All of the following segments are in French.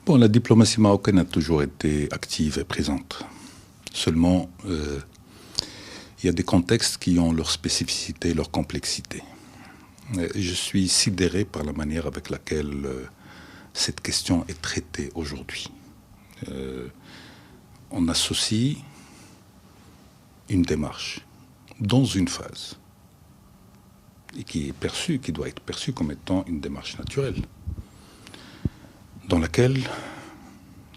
Bon, la diplomatie marocaine a toujours été active et présente. Seulement, il y a des contextes qui ont leur spécificité, leur complexité. Je suis sidéré par la manière avec laquelle cette question est traitée aujourd'hui. On associe une démarche dans une phase et qui doit être perçue comme étant une démarche naturelle, dans laquelle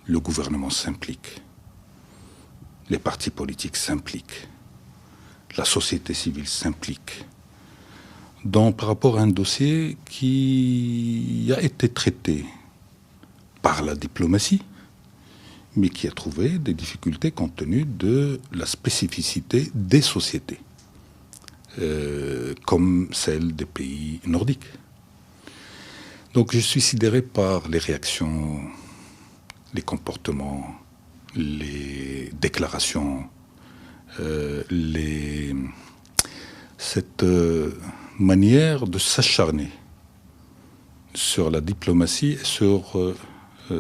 le gouvernement s'implique, les partis politiques s'impliquent, la société civile s'implique, par rapport à un dossier qui a été traité par la diplomatie, mais qui a trouvé des difficultés compte tenu de la spécificité des sociétés, comme celle des pays nordiques. Donc je suis sidéré par les réactions, les comportements, les déclarations, cette manière de s'acharner sur la diplomatie et sur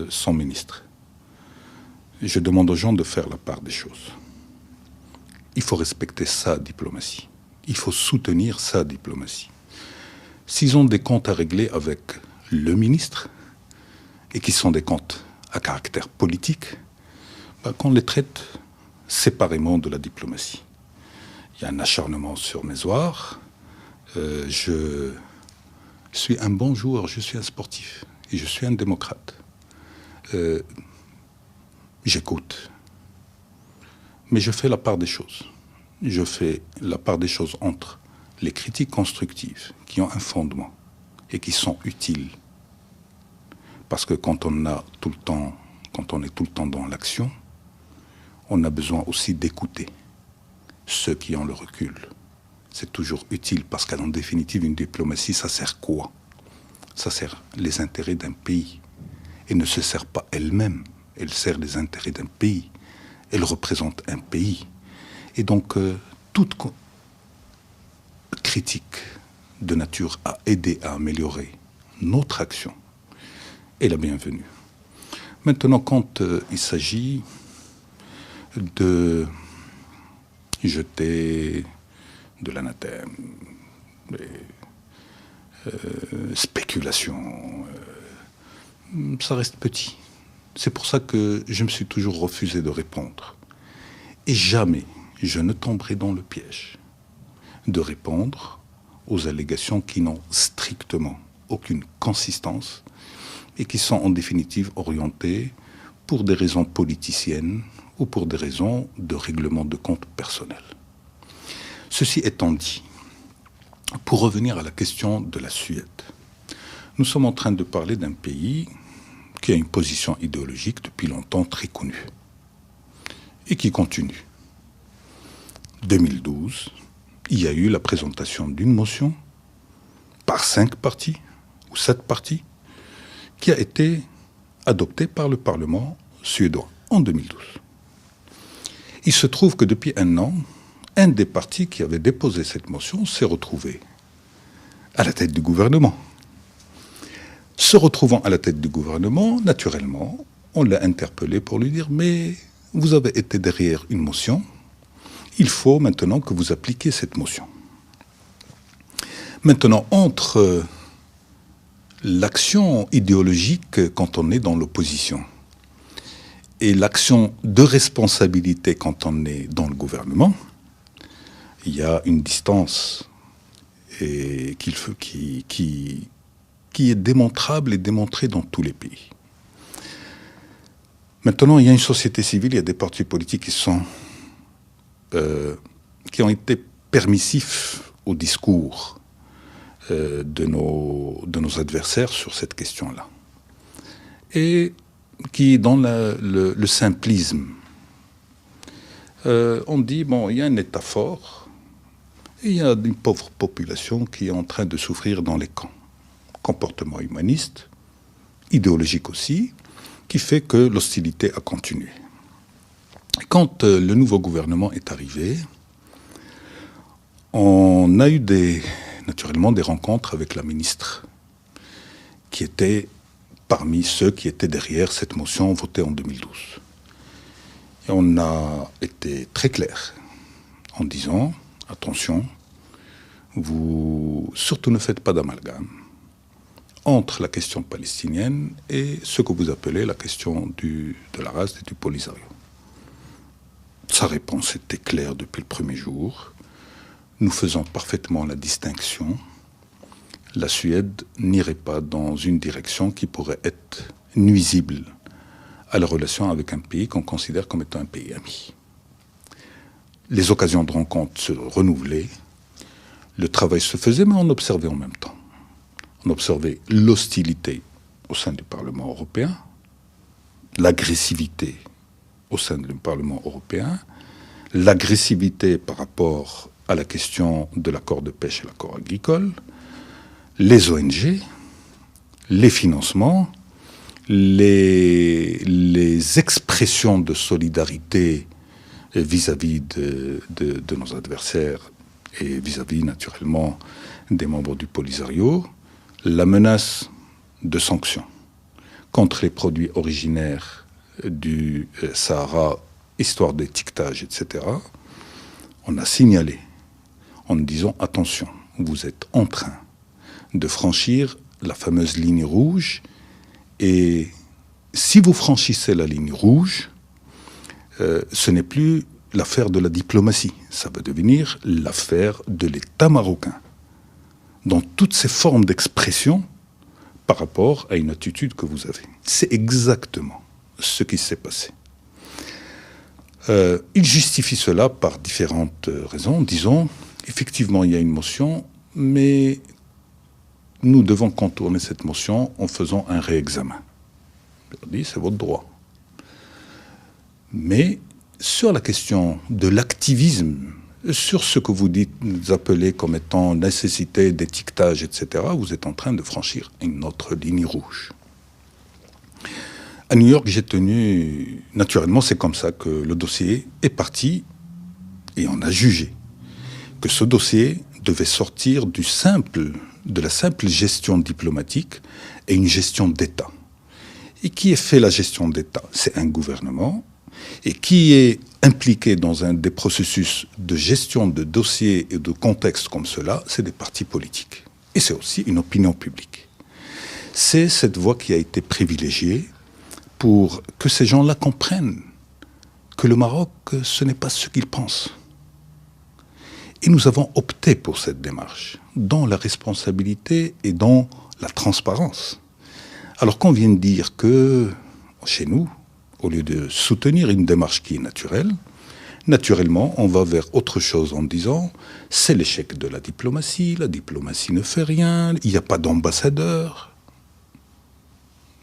son ministre. Je demande aux gens de faire la part des choses. Il faut respecter sa diplomatie. Il faut soutenir sa diplomatie. S'ils ont des comptes à régler avec le ministre, et qui sont des comptes à caractère politique, qu'on les traite séparément de la diplomatie. Il y a un acharnement sur mes oies. Je suis un bon joueur, je suis un sportif, et je suis un démocrate. J'écoute. Mais je fais la part des choses. Je fais la part des choses entre les critiques constructives qui ont un fondement et qui sont utiles. Parce que quand on est tout le temps dans l'action, on a besoin aussi d'écouter ceux qui ont le recul. C'est toujours utile parce qu'en définitive, une diplomatie, ça sert quoi? Ça sert les intérêts d'un pays et ne se sert pas elle-même. Elle sert les intérêts d'un pays. Elle représente un pays. Et donc, toute critique de nature à aider à améliorer notre action est la bienvenue. Maintenant, quand il s'agit de jeter de l'anathème, spéculation, ça reste petit. C'est pour ça que je me suis toujours refusé de répondre. Et jamais je ne tomberai dans le piège de répondre aux allégations qui n'ont strictement aucune consistance et qui sont en définitive orientées pour des raisons politiciennes ou pour des raisons de règlement de compte personnel. Ceci étant dit, pour revenir à la question de la Suède, nous sommes en train de parler d'un pays qui a une position idéologique depuis longtemps très connue et qui continue. 2012, il y a eu la présentation d'une motion par 5 partis ou 7 partis qui a été adoptée par le Parlement suédois en 2012. Il se trouve que depuis un an, un des partis qui avait déposé cette motion s'est retrouvé à la tête du gouvernement. Se retrouvant à la tête du gouvernement, naturellement, on l'a interpellé pour lui dire « Mais vous avez été derrière une motion, il faut maintenant que vous appliquiez cette motion. » Maintenant, entre l'action idéologique quand on est dans l'opposition et l'action de responsabilité quand on est dans le gouvernement, il y a une distance et qui est démontrable et démontrée dans tous les pays. Maintenant, il y a une société civile, il y a des partis politiques qui ont été permissifs au discours de nos adversaires sur cette question-là. Et qui, dans le simplisme, on dit, bon, il y a un État fort, et il y a une pauvre population qui est en train de souffrir dans les camps. Comportement humaniste, idéologique aussi, qui fait que l'hostilité a continué. Quand le nouveau gouvernement est arrivé, on a eu naturellement des rencontres avec la ministre, qui était parmi ceux qui étaient derrière cette motion votée en 2012. Et on a été très clair en disant, attention, vous surtout ne faites pas d'amalgame entre la question palestinienne et ce que vous appelez la question de la race et du Polisario. Sa réponse était claire depuis le premier jour. Nous faisons parfaitement la distinction. La Suède n'irait pas dans une direction qui pourrait être nuisible à la relation avec un pays qu'on considère comme étant un pays ami. Les occasions de rencontre se renouvelaient, le travail se faisait, mais on observait en même temps. On observait l'hostilité au sein du Parlement européen, l'agressivité au sein du Parlement européen, l'agressivité par rapport à la question de l'accord de pêche et l'accord agricole, les ONG, les financements, les expressions de solidarité vis-à-vis de nos adversaires et vis-à-vis naturellement des membres du Polisario, la menace de sanctions contre les produits originaires du Sahara, histoire d'étiquetage, etc., on a signalé en disant attention, vous êtes en train de franchir la fameuse ligne rouge, et si vous franchissez la ligne rouge, ce n'est plus l'affaire de la diplomatie, ça va devenir l'affaire de l'État marocain, dans toutes ses formes d'expression par rapport à une attitude que vous avez. C'est exactement ce qui s'est passé. Il justifie cela par différentes raisons, disons, effectivement il y a une motion, mais nous devons contourner cette motion en faisant un réexamen. Je leur dis, c'est votre droit. Mais sur la question de l'activisme, sur ce que vous appelez comme étant nécessité d'étiquetage, etc., vous êtes en train de franchir une autre ligne rouge. À New York, j'ai tenu, naturellement, c'est comme ça que le dossier est parti et on a jugé que ce dossier devait sortir de la simple gestion diplomatique et une gestion d'État. Et qui fait la gestion d'État? C'est un gouvernement. Et qui est impliqué dans des processus de gestion de dossiers et de contextes comme cela, c'est des partis politiques. Et c'est aussi une opinion publique. C'est cette voie qui a été privilégiée pour que ces gens-là comprennent que le Maroc, ce n'est pas ce qu'ils pensent. Et nous avons opté pour cette démarche, dans la responsabilité et dans la transparence. Alors qu'on vient de dire que, chez nous, au lieu de soutenir une démarche qui est naturelle, naturellement, on va vers autre chose en disant « c'est l'échec de la diplomatie ne fait rien, il n'y a pas d'ambassadeur ».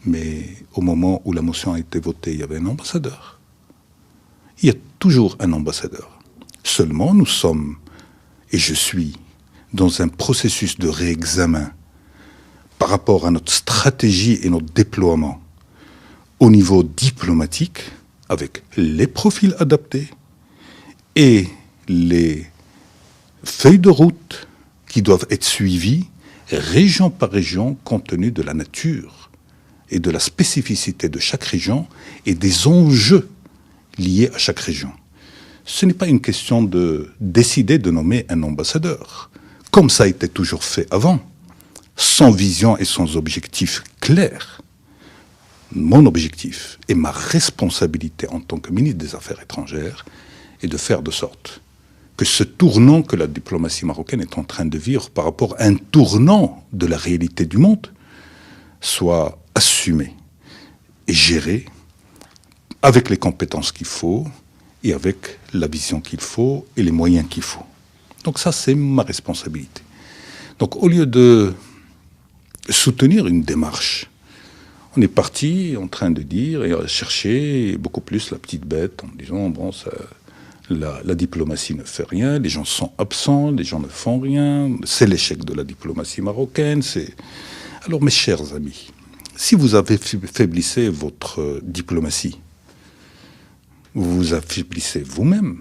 Mais au moment où la motion a été votée, il y avait un ambassadeur. Il y a toujours un ambassadeur. Seulement, nous sommes, et je suis, dans un processus de réexamen par rapport à notre stratégie et notre déploiement au niveau diplomatique, avec les profils adaptés et les feuilles de route qui doivent être suivies région par région, compte tenu de la nature et de la spécificité de chaque région et des enjeux liés à chaque région. Ce n'est pas une question de décider de nommer un ambassadeur, comme ça a été toujours fait avant, sans vision et sans objectif clair. Mon objectif et ma responsabilité en tant que ministre des Affaires étrangères est de faire de sorte que ce tournant que la diplomatie marocaine est en train de vivre par rapport à un tournant de la réalité du monde soit assumé et géré avec les compétences qu'il faut et avec la vision qu'il faut et les moyens qu'il faut. Donc ça, c'est ma responsabilité. Donc au lieu de soutenir une démarche, on est parti en train de dire et chercher beaucoup plus la petite bête en disant bon, ça, la diplomatie ne fait rien, les gens sont absents, les gens ne font rien, c'est l'échec de la diplomatie marocaine. Alors mes chers amis, si vous affaiblissez votre diplomatie, vous vous affaiblissez vous-même.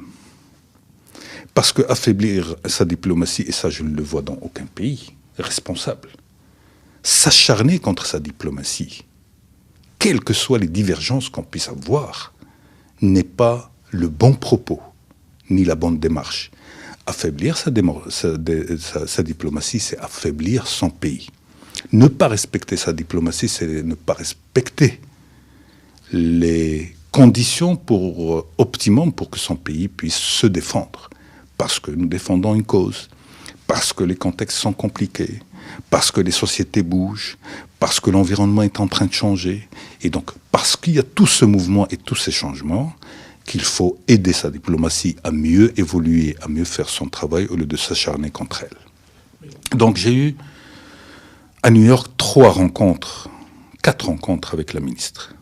Parce que affaiblir sa diplomatie, et ça je ne le vois dans aucun pays responsable, s'acharner contre sa diplomatie, quelles que soient les divergences qu'on puisse avoir, n'est pas le bon propos, ni la bonne démarche. Affaiblir sa diplomatie, c'est affaiblir son pays. Ne pas respecter sa diplomatie, c'est ne pas respecter les conditions optimum pour que son pays puisse se défendre. Parce que nous défendons une cause, parce que les contextes sont compliqués, parce que les sociétés bougent, parce que l'environnement est en train de changer. Et donc, parce qu'il y a tout ce mouvement et tous ces changements, qu'il faut aider sa diplomatie à mieux évoluer, à mieux faire son travail au lieu de s'acharner contre elle. Donc j'ai eu à New York 4 rencontres avec la ministre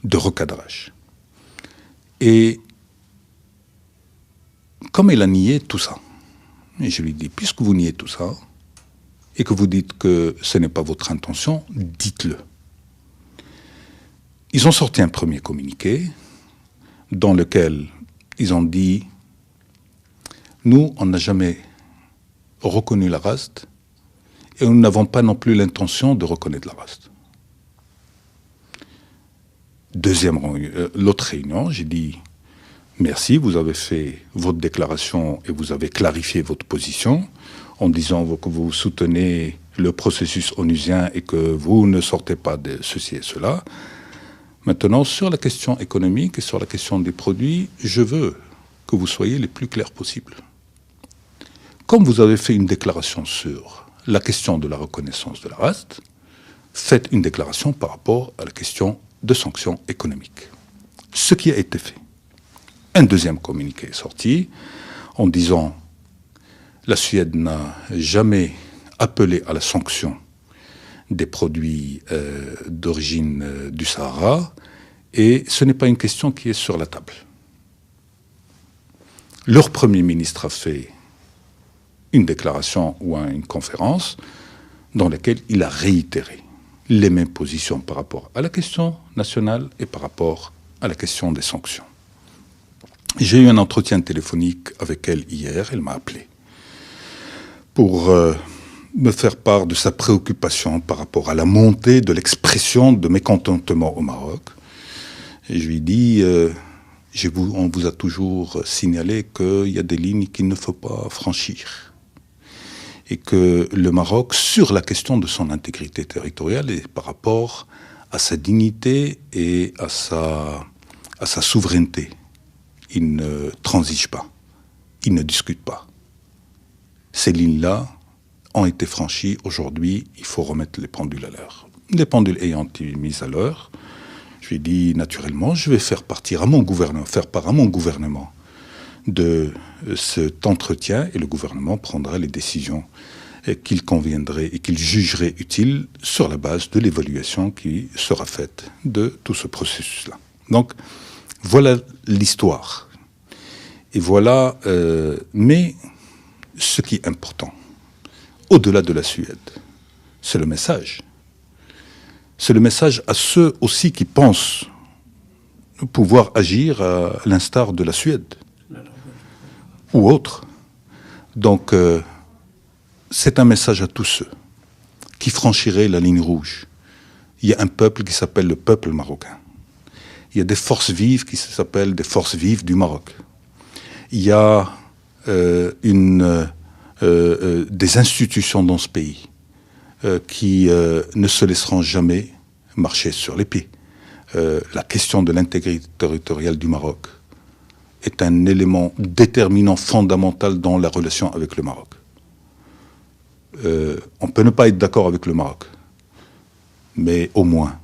de recadrage. Et comme elle a nié tout ça, et je lui ai dit, puisque vous niez tout ça, et que vous dites que ce n'est pas votre intention, dites-le. Ils ont sorti un premier communiqué dans lequel ils ont dit « Nous, on n'a jamais reconnu la RASD et nous n'avons pas non plus l'intention de reconnaître la RASD. » L'autre réunion, j'ai dit « Merci, vous avez fait votre déclaration et vous avez clarifié votre position en disant que vous soutenez le processus onusien et que vous ne sortez pas de ceci et cela. » Maintenant, sur la question économique et sur la question des produits, je veux que vous soyez les plus clairs possibles. Comme vous avez fait une déclaration sur la question de la reconnaissance de la RASD, faites une déclaration par rapport à la question de sanctions économiques. Ce qui a été fait. Un deuxième communiqué est sorti en disant la Suède n'a jamais appelé à la sanction des produits d'origine du Sahara, et ce n'est pas une question qui est sur la table. Leur Premier ministre a fait une déclaration ou une conférence dans laquelle il a réitéré les mêmes positions par rapport à la question nationale et par rapport à la question des sanctions. J'ai eu un entretien téléphonique avec elle hier, elle m'a appelé pour me faire part de sa préoccupation par rapport à la montée de l'expression de mécontentement au Maroc. Et je lui ai dit, on vous a toujours signalé qu'il y a des lignes qu'il ne faut pas franchir. Et que le Maroc, sur la question de son intégrité territoriale et par rapport à sa dignité et à sa souveraineté, il ne transige pas, il ne discute pas. Ces lignes-là ont été franchies. Aujourd'hui, il faut remettre les pendules à l'heure. Les pendules ayant été mises à l'heure, je lui ai dit, naturellement, je vais faire part à mon gouvernement de cet entretien et le gouvernement prendra les décisions qu'il conviendrait et qu'il jugerait utiles sur la base de l'évaluation qui sera faite de tout ce processus-là. Donc, voilà l'histoire. Et voilà, mais ce qui est important, au-delà de la Suède, c'est le message. C'est le message à ceux aussi qui pensent pouvoir agir à l'instar de la Suède ou autres. Donc, c'est un message à tous ceux qui franchiraient la ligne rouge. Il y a un peuple qui s'appelle le peuple marocain. Il y a des forces vives qui s'appellent des forces vives du Maroc. Il y a des institutions dans ce pays qui ne se laisseront jamais marcher sur les pieds. La question de l'intégrité territoriale du Maroc est un élément déterminant, fondamental dans la relation avec le Maroc. On peut ne pas être d'accord avec le Maroc, mais au moins,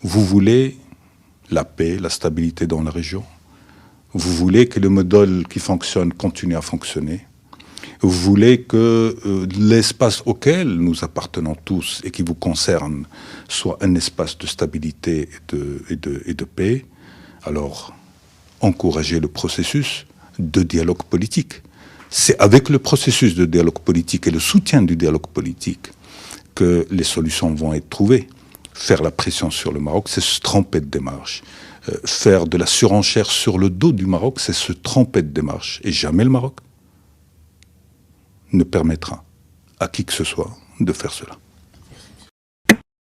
vous voulez la paix, la stabilité dans la région. Vous voulez que le modèle qui fonctionne continue à fonctionner. Vous voulez que l'espace auquel nous appartenons tous et qui vous concerne soit un espace de stabilité et de paix. Alors, encouragez le processus de dialogue politique. C'est avec le processus de dialogue politique et le soutien du dialogue politique que les solutions vont être trouvées. Faire la pression sur le Maroc, c'est se tromper de démarche. Faire de la surenchère sur le dos du Maroc, c'est se tromper de démarche. Et jamais le Maroc ne permettra à qui que ce soit de faire cela.